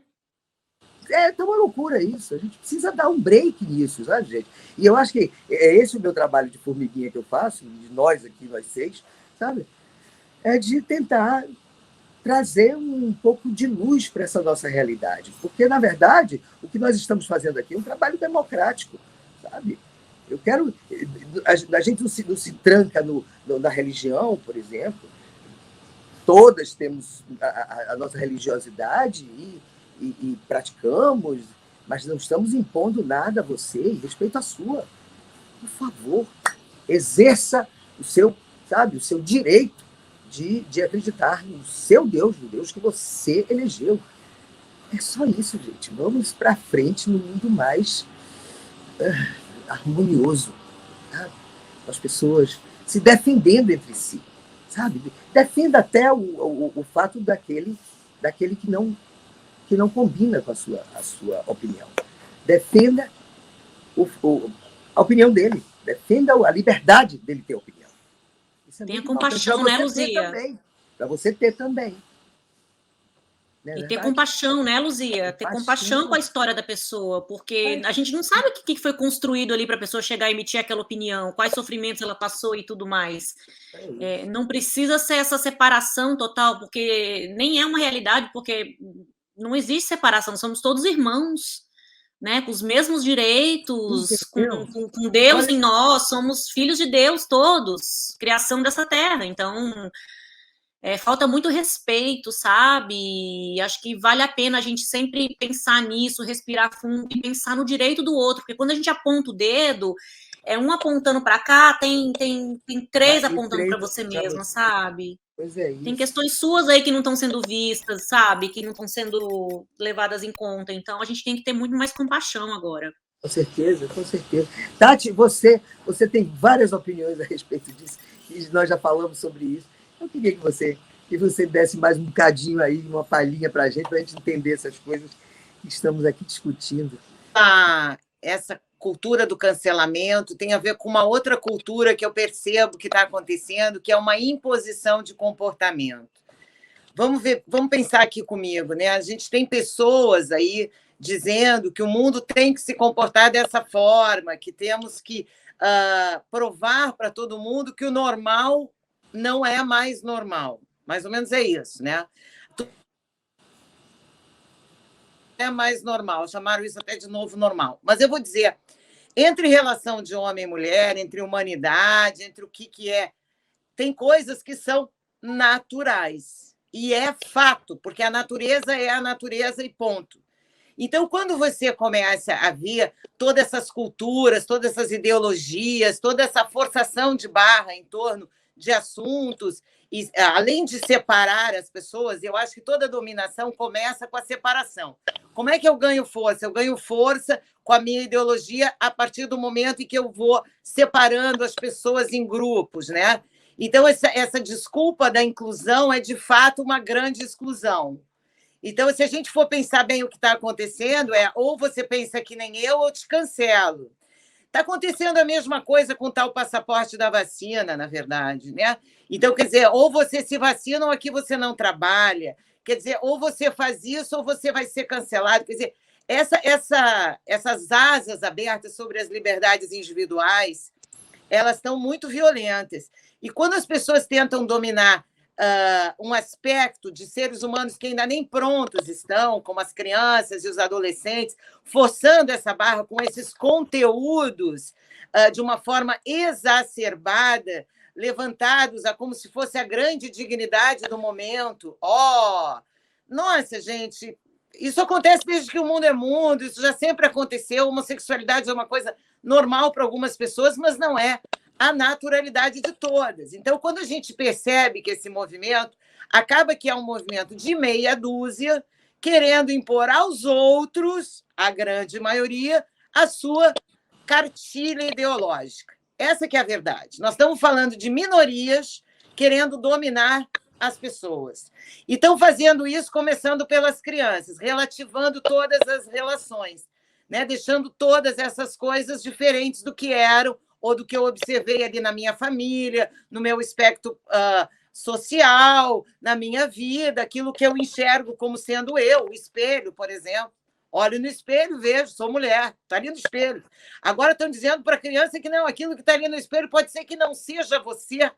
Tá uma loucura isso. A gente precisa dar um break nisso, sabe, gente? E eu acho que é esse o meu trabalho de formiguinha que eu faço, de nós aqui, nós 6, sabe? É de tentar trazer um pouco de luz para essa nossa realidade. Porque, na verdade, o que nós estamos fazendo aqui é um trabalho democrático, sabe? Eu quero... A gente não se tranca na religião, por exemplo. Todas temos a nossa religiosidade e praticamos, mas não estamos impondo nada a você, e respeito a sua. Por favor, exerça o seu direito de acreditar no seu Deus, no Deus que você elegeu. É só isso, gente. Vamos para frente no mundo mais harmonioso. Sabe? As pessoas se defendendo entre si. Sabe? Defenda até o fato daquele que não combina com a sua opinião. Defenda a opinião dele. Defenda a liberdade dele ter opinião. Tenha compaixão, né, Luzia? Para você ter também. E ter compaixão, né, Luzia? Ter compaixão com a história da pessoa, porque a gente não sabe o que foi construído ali para a pessoa chegar e emitir aquela opinião, quais sofrimentos ela passou e tudo mais. Não precisa ser essa separação total, porque nem é uma realidade, porque não existe separação, somos todos irmãos, né, com os mesmos direitos, com Deus em nós, somos filhos de Deus todos, criação dessa terra. Então, falta muito respeito, sabe? Acho que vale a pena a gente sempre pensar nisso, respirar fundo e pensar no direito do outro, porque quando a gente aponta o dedo, um apontando para cá, tem três apontando para você mesma, sabe? Pois é, isso. Tem questões suas aí que não estão sendo vistas, sabe? Que não estão sendo levadas em conta. Então, a gente tem que ter muito mais compaixão agora. Com certeza, com certeza. Tati, você tem várias opiniões a respeito disso, e nós já falamos sobre isso. Eu queria que você desse mais um bocadinho aí, uma palhinha para a gente entender essas coisas que estamos aqui discutindo. Essa cultura do cancelamento tem a ver com uma outra cultura que eu percebo que está acontecendo, que é uma imposição de comportamento. Vamos pensar aqui comigo, né? A gente tem pessoas aí dizendo que o mundo tem que se comportar dessa forma, que temos que provar para todo mundo que o normal não é mais normal. Mais ou menos é isso, né? É mais normal, chamaram isso até de novo normal. Mas eu vou dizer, entre relação de homem e mulher, entre humanidade, entre o que é, tem coisas que são naturais. E é fato, porque a natureza é a natureza e ponto. Então, quando você começa a ver todas essas culturas, todas essas ideologias, toda essa forçação de barra em torno de assuntos. E, além de separar as pessoas, eu acho que toda dominação começa com a separação. Como é que eu ganho força? Eu ganho força com a minha ideologia a partir do momento em que eu vou separando as pessoas em grupos, né? Então, essa desculpa da inclusão é, de fato, uma grande exclusão. Então, se a gente for pensar bem o que está acontecendo, ou você pensa que nem eu, ou te cancelo. Está acontecendo a mesma coisa com o tal passaporte da vacina, na verdade, né? Então, quer dizer, ou você se vacina ou aqui você não trabalha. Quer dizer, ou você faz isso ou você vai ser cancelado. Quer dizer, essas asas abertas sobre as liberdades individuais, elas estão muito violentas. E quando as pessoas tentam dominar um aspecto de seres humanos que ainda nem prontos estão, como as crianças e os adolescentes, forçando essa barra com esses conteúdos de uma forma exacerbada, levantados como se fosse a grande dignidade do momento. Nossa, gente, isso acontece desde que o mundo é mundo, isso já sempre aconteceu. A homossexualidade é uma coisa normal para algumas pessoas, mas não é a naturalidade de todas. Então, quando a gente percebe que esse movimento acaba que é um movimento de meia dúzia, querendo impor aos outros, a grande maioria, a sua cartilha ideológica. Essa que é a verdade. Nós estamos falando de minorias querendo dominar as pessoas. E estão fazendo isso começando pelas crianças, relativando todas as relações, né? Deixando todas essas coisas diferentes do que eram ou do que eu observei ali na minha família, no meu espectro social, na minha vida, aquilo que eu enxergo como sendo eu, o espelho, por exemplo. Olho no espelho, vejo, sou mulher, está ali no espelho. Agora estão dizendo para a criança que não, aquilo que está ali no espelho pode ser que não seja você.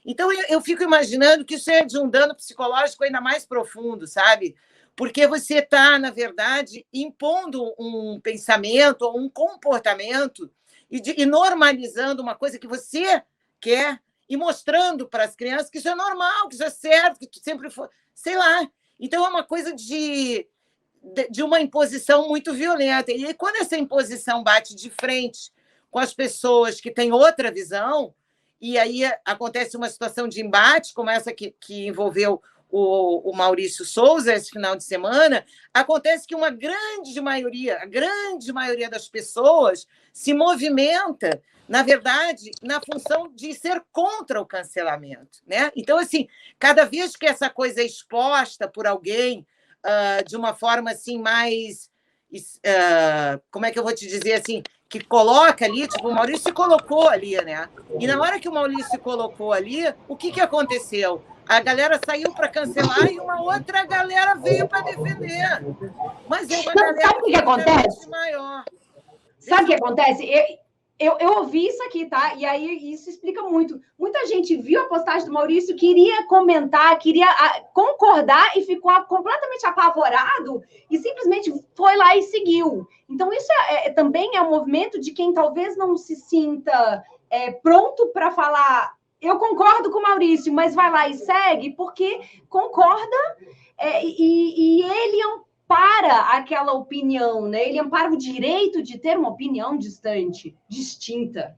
Então, eu fico imaginando que isso é de um dano psicológico ainda mais profundo, sabe? Porque você está, na verdade, impondo um pensamento ou um comportamento e normalizando uma coisa que você quer e mostrando para as crianças que isso é normal, que isso é certo, que tu sempre foi... Sei lá. Então, é uma coisa de uma imposição muito violenta. E aí, quando essa imposição bate de frente com as pessoas que têm outra visão, e aí acontece uma situação de embate, como essa que envolveu o Maurício Souza esse final de semana, acontece que a grande maioria das pessoas se movimenta, na verdade, na função de ser contra o cancelamento, né? Então, assim, cada vez que essa coisa é exposta por alguém de uma forma assim mais... como é que eu vou te dizer assim? Que coloca ali, tipo, o Maurício se colocou ali, né? E na hora que o Maurício se colocou ali, o que aconteceu? A galera saiu para cancelar e uma outra galera veio para defender. Mas é uma galera sabe o que acontece? Maior. Sabe o que acontece? Eu ouvi isso aqui, tá? E aí isso explica muito. Muita gente viu a postagem do Maurício, queria comentar, queria concordar e ficou completamente apavorado e simplesmente foi lá e seguiu. Então, isso também é um movimento de quem talvez não se sinta pronto para falar. Eu concordo com o Maurício, mas vai lá e segue, porque concorda e ele ampara aquela opinião, né? Ele ampara o direito de ter uma opinião distinta.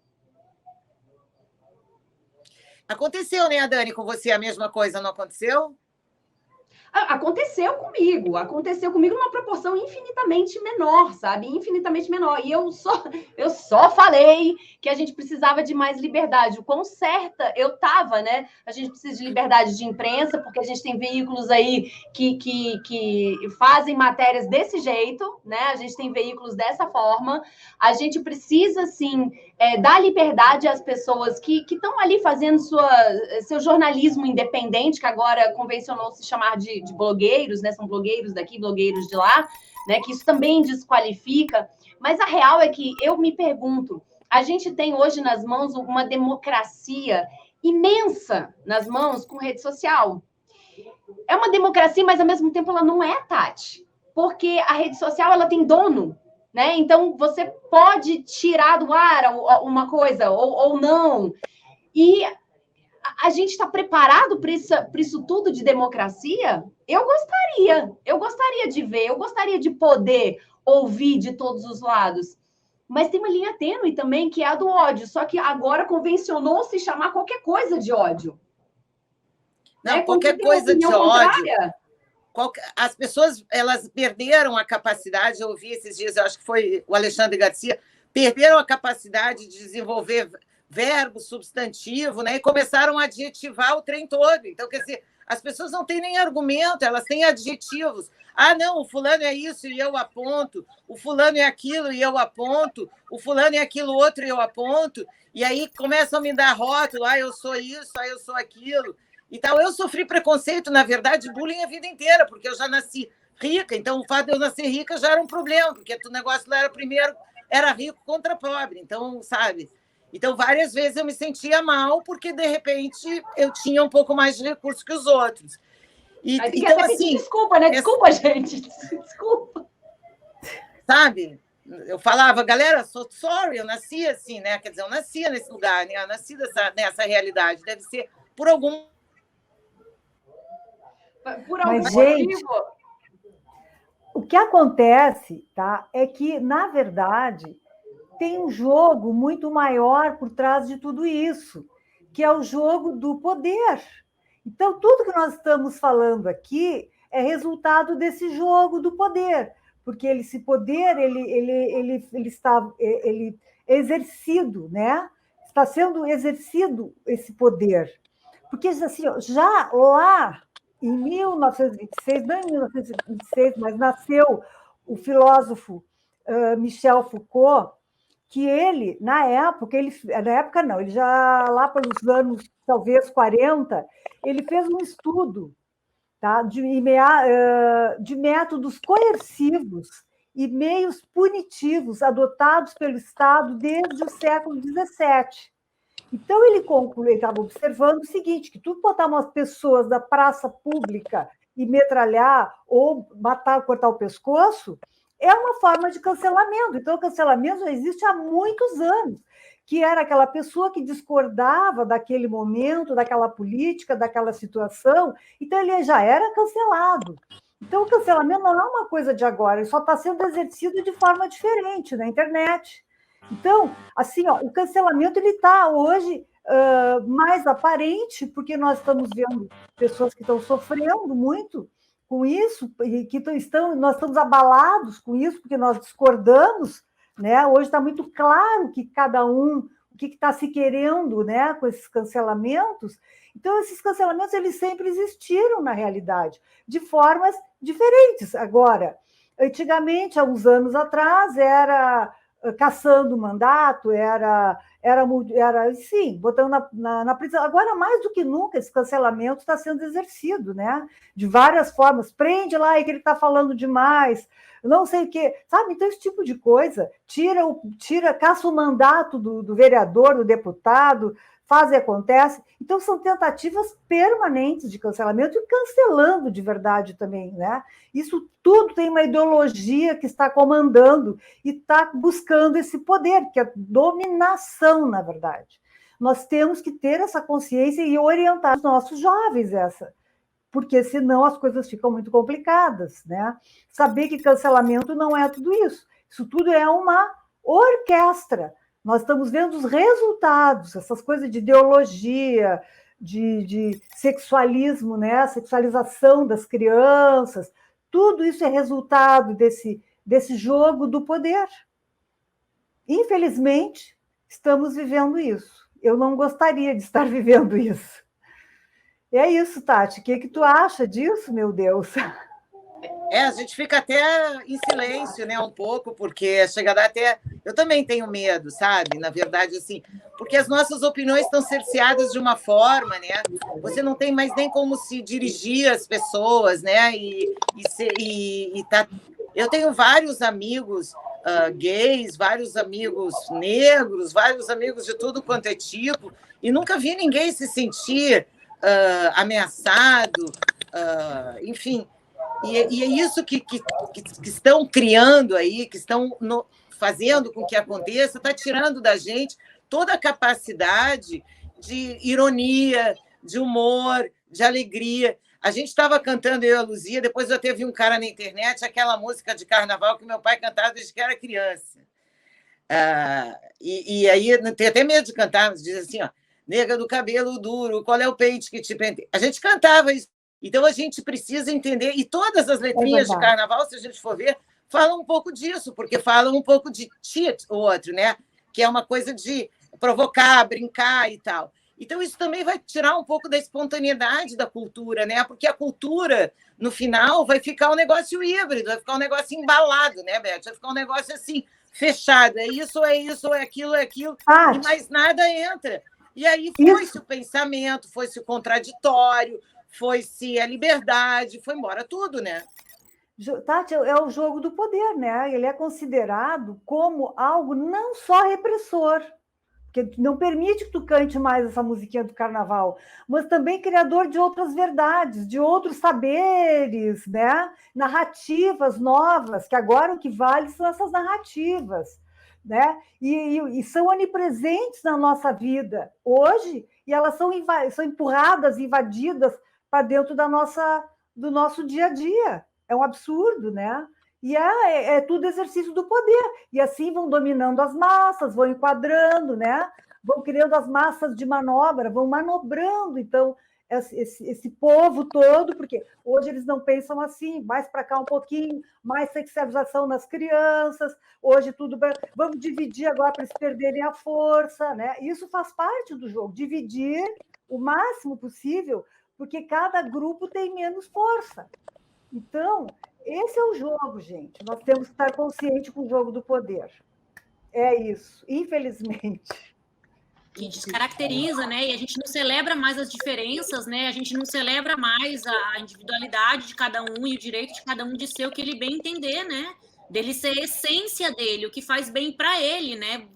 Aconteceu, né, Dani, com você a mesma coisa, não aconteceu? Aconteceu comigo numa proporção infinitamente menor, sabe? Infinitamente menor. E eu só falei que a gente precisava de mais liberdade. O quão certa eu estava, né? A gente precisa de liberdade de imprensa, porque a gente tem veículos aí que fazem matérias desse jeito, né? A gente tem veículos dessa forma. A gente precisa, sim, dar liberdade às pessoas que estão ali fazendo seu jornalismo independente, que agora convencionou se chamar de blogueiros, né? São blogueiros daqui, blogueiros de lá, né? Que isso também desqualifica. Mas a real é que eu me pergunto, a gente tem hoje nas mãos uma democracia imensa nas mãos com rede social. É uma democracia, mas ao mesmo tempo ela não é, Tati, porque a rede social ela tem dono, né? Então você pode tirar do ar uma coisa ou não. E a gente está preparado para isso tudo de democracia? Eu gostaria de ver, eu gostaria de poder ouvir de todos os lados. Mas tem uma linha tênue também, que é a do ódio. Só que agora convencionou-se chamar qualquer coisa de ódio. Não, né? qualquer coisa de ódio. As pessoas, elas perderam a capacidade, eu ouvi esses dias, eu acho que foi o Alexandre Garcia, perderam a capacidade de desenvolver verbo, substantivo, né? E começaram a adjetivar o trem todo. Então, quer dizer, as pessoas não têm nem argumento, elas têm adjetivos. Ah, não, o fulano é isso e eu aponto, o fulano é aquilo e eu aponto, o fulano é aquilo outro e eu aponto, e aí começam a me dar rótulo, ah, eu sou isso, ah, eu sou aquilo. Então, eu sofri preconceito, na verdade, bullying a vida inteira, porque eu já nasci rica, então o fato de eu nascer rica já era um problema, porque o negócio lá era primeiro, era rico contra pobre, então, sabe? Então, várias vezes eu me sentia mal, porque, de repente, eu tinha um pouco mais de recursos que os outros. Então, assim, desculpa, né? Desculpa, gente. Desculpa. Sabe? Eu falava, galera, sorry, eu nasci assim, né? Quer dizer, eu nasci nesse lugar, né? Eu nasci nessa realidade. Deve ser por algum gente, o que acontece, tá, é que, na verdade, tem um jogo muito maior por trás de tudo isso, que é o jogo do poder. Então, tudo que nós estamos falando aqui é resultado desse jogo do poder, porque esse poder ele é exercido, né? Está sendo exercido esse poder. Porque, assim, já lá em 1926, não em 1926, mas nasceu o filósofo Michel Foucault, que ele, na época não, ele já lá pelos anos, talvez, 40, ele fez um estudo, tá, de métodos coercivos e meios punitivos adotados pelo Estado desde o século XVII. Então, ele estava observando o seguinte, que tu botar umas pessoas da praça pública e metralhar ou matar, cortar o pescoço, é uma forma de cancelamento. Então, o cancelamento já existe há muitos anos, que era aquela pessoa que discordava daquele momento, daquela política, daquela situação, então ele já era cancelado. Então, o cancelamento não é uma coisa de agora, ele só está sendo exercido de forma diferente na internet. Então, assim, o cancelamento ele está hoje mais aparente, porque nós estamos vendo pessoas que estão sofrendo muito com isso, e que nós estamos abalados com isso, porque nós discordamos, né? Hoje está muito claro que cada um, o que está se querendo, né, com esses cancelamentos. Então, esses cancelamentos eles sempre existiram na realidade, de formas diferentes. Agora, antigamente, há uns anos atrás, era caçando o mandato, era sim, botando na prisão. Agora, mais do que nunca, esse cancelamento está sendo exercido, né? De várias formas. Prende lá e que ele está falando demais, não sei o quê. Sabe? Então, esse tipo de coisa, caça o mandato do vereador, do deputado, faz e acontece. Então, são tentativas permanentes de cancelamento e cancelando de verdade também, né? Isso tudo tem uma ideologia que está comandando e está buscando esse poder, que é dominação, na verdade. Nós temos que ter essa consciência e orientar os nossos jovens porque senão as coisas ficam muito complicadas, né? Saber que cancelamento não é tudo isso. Isso tudo é uma orquestra. Nós estamos vendo os resultados, essas coisas de ideologia, de sexualismo, né? Sexualização das crianças, tudo isso é resultado desse jogo do poder. Infelizmente, estamos vivendo isso. Eu não gostaria de estar vivendo isso. É isso, Tati. O que tu acha disso, meu Deus? A gente fica até em silêncio, né, um pouco, porque chega a dar até... Eu também tenho medo, sabe? Na verdade, assim, porque as nossas opiniões estão cerceadas de uma forma, né? Você não tem mais nem como se dirigir às pessoas, né? Eu tenho vários amigos gays, vários amigos negros, vários amigos de tudo quanto é tipo, e nunca vi ninguém se sentir ameaçado, enfim... E é isso que estão criando aí, que estão fazendo com que aconteça, está tirando da gente toda a capacidade de ironia, de humor, de alegria. A gente estava cantando, eu e a Luzia, depois eu até vi um cara na internet, aquela música de carnaval que meu pai cantava desde que era criança. E aí tem até medo de cantar, diz assim, ó, nega do cabelo duro, qual é o peito que te penteia? A gente cantava isso. Então, a gente precisa entender, e todas as letrinhas de carnaval, se a gente for ver, falam um pouco disso, porque falam um pouco de cheat, o outro, né? Que é uma coisa de provocar, brincar e tal. Então, isso também vai tirar um pouco da espontaneidade da cultura, né? Porque a cultura, no final, vai ficar um negócio híbrido, vai ficar um negócio embalado, né, Beth? Vai ficar um negócio assim, fechado. É isso, é aquilo, e mais nada entra. E aí foi-se o pensamento, foi-se o contraditório, foi-se a liberdade, foi embora tudo, né? Tati, é o jogo do poder, né? Ele é considerado como algo não só repressor, que não permite que tu cante mais essa musiquinha do carnaval, mas também criador de outras verdades, de outros saberes, né? Narrativas novas, que agora o que vale são essas narrativas, né? E são onipresentes na nossa vida hoje, e elas são empurradas, invadidas para dentro do nosso dia a dia. É um absurdo, né? E é tudo exercício do poder. E assim vão dominando as massas, vão enquadrando, né? Vão criando as massas de manobra, vão manobrando, então, esse povo todo, porque hoje eles não pensam assim, mais para cá um pouquinho, mais sexualização nas crianças, hoje tudo... Vamos dividir agora para eles perderem a força, né? Isso faz parte do jogo, dividir o máximo possível, porque cada grupo tem menos força. Então, esse é o jogo, gente. Nós temos que estar conscientes com o jogo do poder. É isso, infelizmente. Que descaracteriza, né? E a gente não celebra mais as diferenças, né? A gente não celebra mais a individualidade de cada um e o direito de cada um de ser o que ele bem entender, né? Dele ser a essência dele, o que faz bem para ele, né?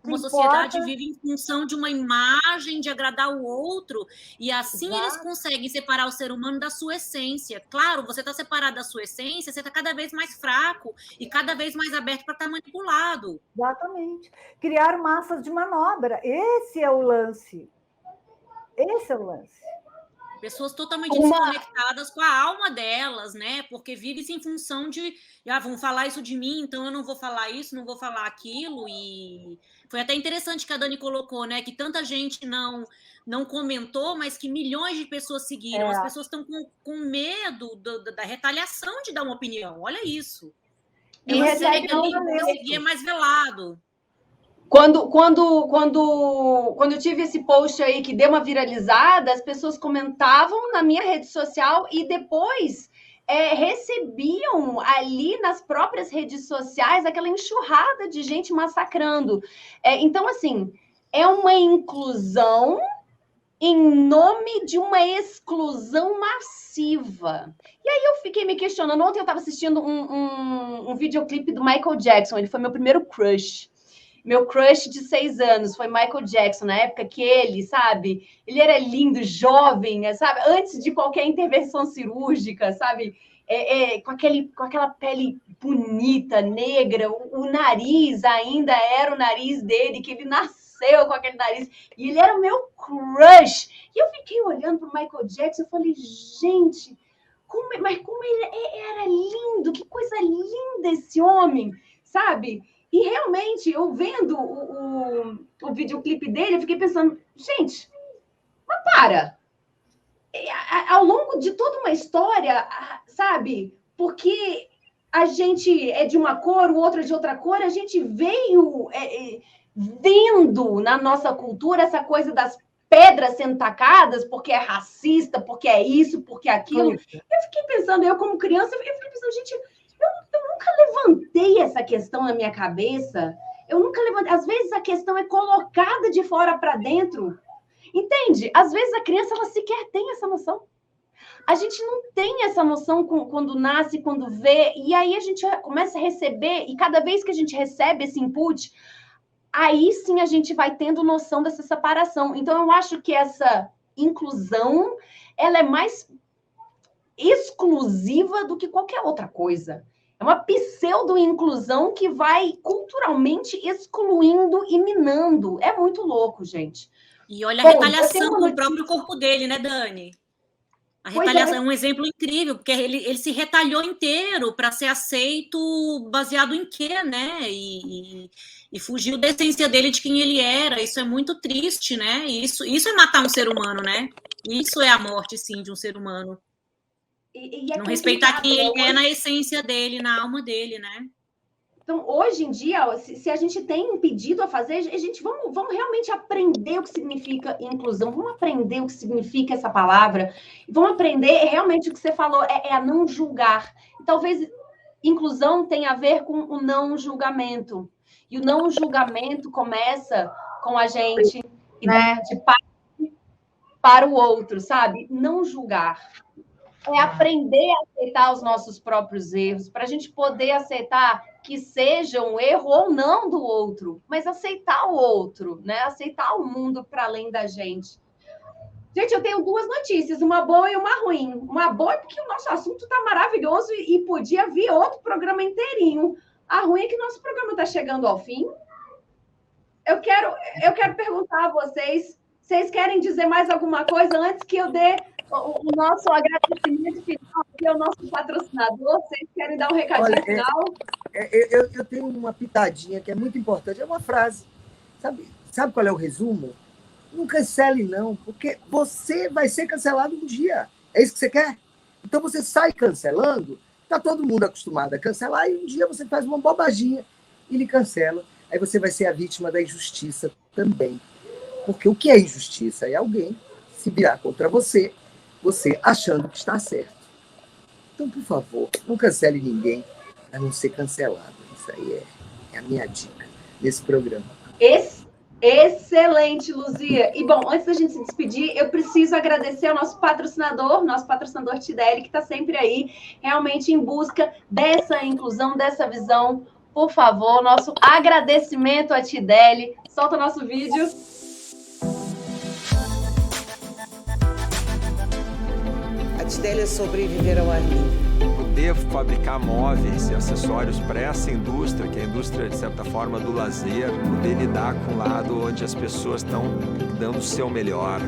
Uma sociedade vive em função de uma imagem, de agradar o outro, e assim eles conseguem separar o ser humano da sua essência. Claro, você está separado da sua essência, você está cada vez mais fraco e cada vez mais aberto para estar manipulado. Exatamente. Criar massas de manobra, esse é o lance. Esse é o lance. Pessoas totalmente desconectadas com a alma delas, né? Porque vive-se em função de vão falar isso de mim, então eu não vou falar isso, não vou falar aquilo. E foi até interessante que a Dani colocou, né? Que tanta gente não comentou, mas que milhões de pessoas seguiram. As pessoas estão com medo da retaliação de dar uma opinião. Olha isso. Ela segue ali, seguir é mais velado. Quando eu tive esse post aí que deu uma viralizada, as pessoas comentavam na minha rede social e depois recebiam ali nas próprias redes sociais aquela enxurrada de gente massacrando. Então, assim, é uma inclusão em nome de uma exclusão massiva. E aí eu fiquei me questionando. Ontem eu estava assistindo um videoclipe do Michael Jackson, ele foi meu primeiro crush. Meu crush de 6 anos foi Michael Jackson, na época que ele, sabe? Ele era lindo, jovem, sabe? Antes de qualquer intervenção cirúrgica, sabe? Com aquela pele bonita, negra, o nariz ainda era o nariz dele, que ele nasceu com aquele nariz. E ele era o meu crush. E eu fiquei olhando para o Michael Jackson e falei, gente, como ele era lindo, que coisa linda esse homem, sabe? E realmente, eu vendo o videoclipe dele, eu fiquei pensando, gente, mas para! Ao longo de toda uma história, sabe? Porque a gente é de uma cor, o outro é de outra cor, a gente veio vendo na nossa cultura essa coisa das pedras sendo tacadas, porque é racista, porque é isso, porque é aquilo. Eu fiquei pensando, eu como criança, eu fiquei pensando, gente... Eu nunca levantei essa questão na minha cabeça. Eu nunca levantei. Às vezes a questão é colocada de fora para dentro. Entende? Às vezes a criança ela sequer tem essa noção. A gente não tem essa noção quando nasce, quando vê. E aí a gente começa a receber. E cada vez que a gente recebe esse input, aí sim a gente vai tendo noção dessa separação. Então eu acho que essa inclusão ela é mais exclusiva do que qualquer outra coisa. É uma pseudo-inclusão que vai culturalmente excluindo e minando. É muito louco, gente. E olha a retaliação no próprio corpo dele, né, Dani? A retaliação é um exemplo incrível, porque ele se retalhou inteiro para ser aceito baseado em quê, né? E fugiu da essência dele, de quem ele era. Isso é muito triste, né? Isso é matar um ser humano, né? Isso é a morte, sim, de um ser humano. Não respeitar quem ele é na essência dele, na alma dele, né? Então, hoje em dia, se a gente tem um pedido a fazer, vamos realmente aprender o que significa inclusão, vamos aprender o que significa essa palavra, vamos aprender realmente o que você falou, é a não julgar. E talvez inclusão tenha a ver com o não julgamento. E o não julgamento começa com a gente de para o outro, sabe? Não julgar. É aprender a aceitar os nossos próprios erros, para a gente poder aceitar que seja um erro ou não do outro, mas aceitar o outro, né? Aceitar o mundo para além da gente. Gente, eu tenho duas notícias, uma boa e uma ruim. Uma boa é porque o nosso assunto está maravilhoso e podia vir outro programa inteirinho. A ruim é que nosso programa está chegando ao fim. Eu quero perguntar a vocês querem dizer mais alguma coisa antes que eu dê o nosso agradecimento final aqui ao nosso patrocinador? Vocês querem dar um recadinho final? Eu tenho uma pitadinha que é muito importante, é uma frase. Sabe qual é o resumo? Não cancele, não, porque você vai ser cancelado um dia. É isso que você quer? Então você sai cancelando, está todo mundo acostumado a cancelar, e um dia você faz uma bobaginha e lhe cancela. Aí você vai ser a vítima da injustiça também. Porque o que é injustiça? É alguém se virar contra você achando que está certo. Então, por favor, não cancele ninguém a não ser cancelado. Isso aí é a minha dica nesse programa. Excelente, Luzia. E, bom, antes da gente se despedir, eu preciso agradecer ao nosso patrocinador Tideli, que está sempre aí, realmente em busca dessa inclusão, dessa visão. Por favor, nosso agradecimento a Tideli. Solta o nosso vídeo. A Tideli é sobreviver ao ar livre. Eu devo fabricar móveis e acessórios para essa indústria, que é a indústria, de certa forma, do lazer, poder lidar com o lado onde as pessoas estão dando o seu melhor.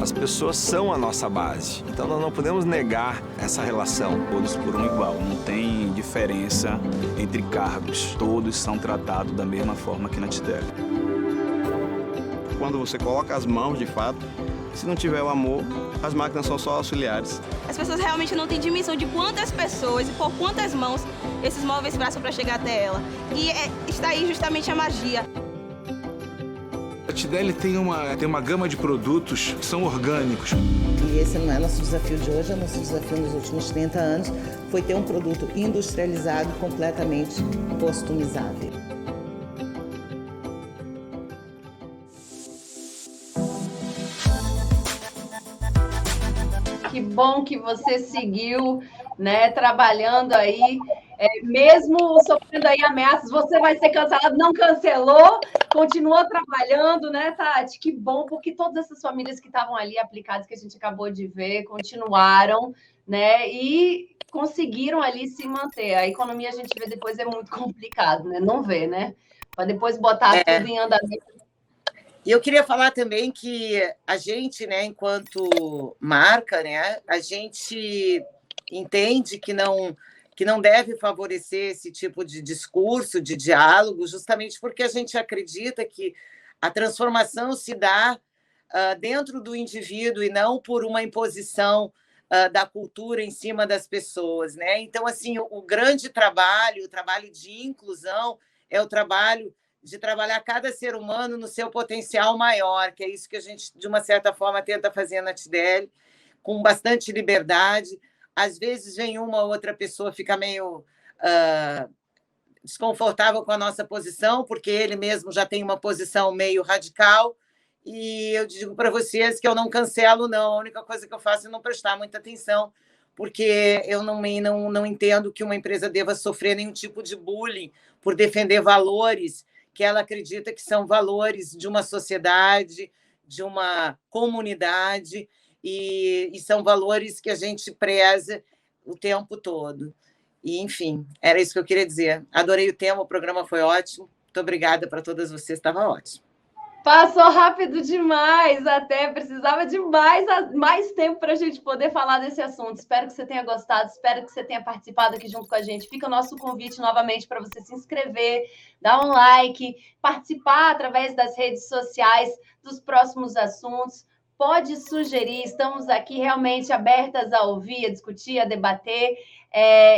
As pessoas são a nossa base, então nós não podemos negar essa relação. Todos por um igual, não tem diferença entre cargos, todos são tratados da mesma forma que na Tideli. Quando você coloca as mãos, de fato, se não tiver o amor, as máquinas são só auxiliares. As pessoas realmente não têm dimensão de quantas pessoas e por quantas mãos esses móveis passam para chegar até ela. E está aí justamente a magia. A Tideli tem uma gama de produtos que são orgânicos. E esse não é nosso desafio de hoje, é nosso desafio nos últimos 30 anos, foi ter um produto industrializado completamente customizável. Que bom que você seguiu, né, trabalhando aí, mesmo sofrendo aí ameaças, você vai ser cancelado, não cancelou, continuou trabalhando, né, Tati? Que bom, porque todas essas famílias que estavam ali aplicadas, que a gente acabou de ver, continuaram, né, e conseguiram ali se manter. A economia, a gente vê depois, é muito complicado, né? Não vê, né? Para depois botar tudo em andamento. E eu queria falar também que a gente, né, enquanto marca, né, a gente entende que não deve favorecer esse tipo de discurso, de diálogo, justamente porque a gente acredita que a transformação se dá dentro do indivíduo e não por uma imposição da cultura em cima das pessoas, né? Então, assim, o grande trabalho, o trabalho de inclusão, é o trabalho de trabalhar cada ser humano no seu potencial maior, que é isso que a gente, de uma certa forma, tenta fazer na Tideli, com bastante liberdade. Às vezes vem uma ou outra pessoa, fica meio desconfortável com a nossa posição, porque ele mesmo já tem uma posição meio radical, e eu digo para vocês que eu não cancelo, não. A única coisa que eu faço é não prestar muita atenção, porque eu não entendo que uma empresa deva sofrer nenhum tipo de bullying por defender valores que ela acredita que são valores de uma sociedade, de uma comunidade, e são valores que a gente preza o tempo todo. E, enfim, era isso que eu queria dizer. Adorei o tema, o programa foi ótimo. Muito obrigada para todas vocês, estava ótimo. Passou rápido demais, até precisava de mais tempo para a gente poder falar desse assunto. Espero que você tenha gostado, espero que você tenha participado aqui junto com a gente. Fica o nosso convite novamente para você se inscrever, dar um like, participar através das redes sociais dos próximos assuntos. Pode sugerir, estamos aqui realmente abertas a ouvir, a discutir, a debater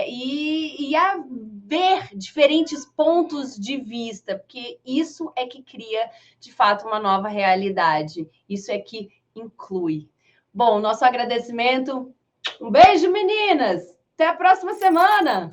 e a ver diferentes pontos de vista, porque isso é que cria, de fato, uma nova realidade. Isso é que inclui. Bom, nosso agradecimento. Um beijo, meninas! Até a próxima semana!